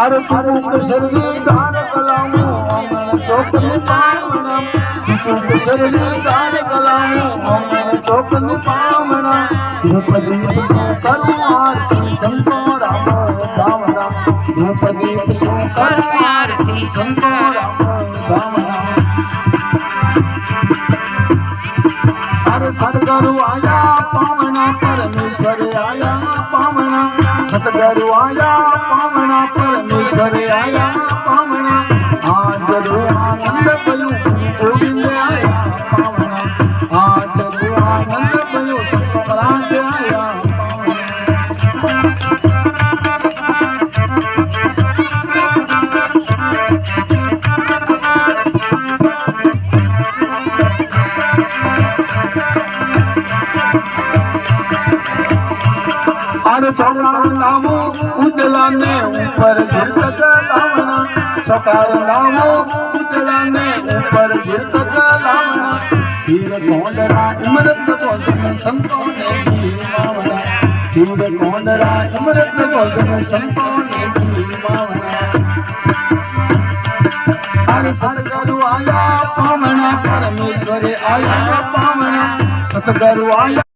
अरे तुम शरणी दान कलामो अमन चौक में पावना तुम शरणी दान कलामो अमन चौक में पावना धूपदीप सो करो आरती संतो राम दावना धूपदीप सो करो आरती संतो राम दावना अरे सदगुरु आया पावना परमेश्वर आया पावना सतगुरु आया पावना परमेश्वर आया पावना आज आनंद पयो गोविंद आया पावना आज आनंद पयो सतराज आया अरे चौकार नामो उजला ने ऊपर गिरत लावना चौकार नामो उजला ने ऊपर गिरत लावना धीर कोंडरा इमरत बोलने संतों ने जीवावना धीर कोंडरा इमरत बोलने संतों ने जीवावना अरे सतगुरु आया पावना परमेश्वर आया पावना सतगुरु आया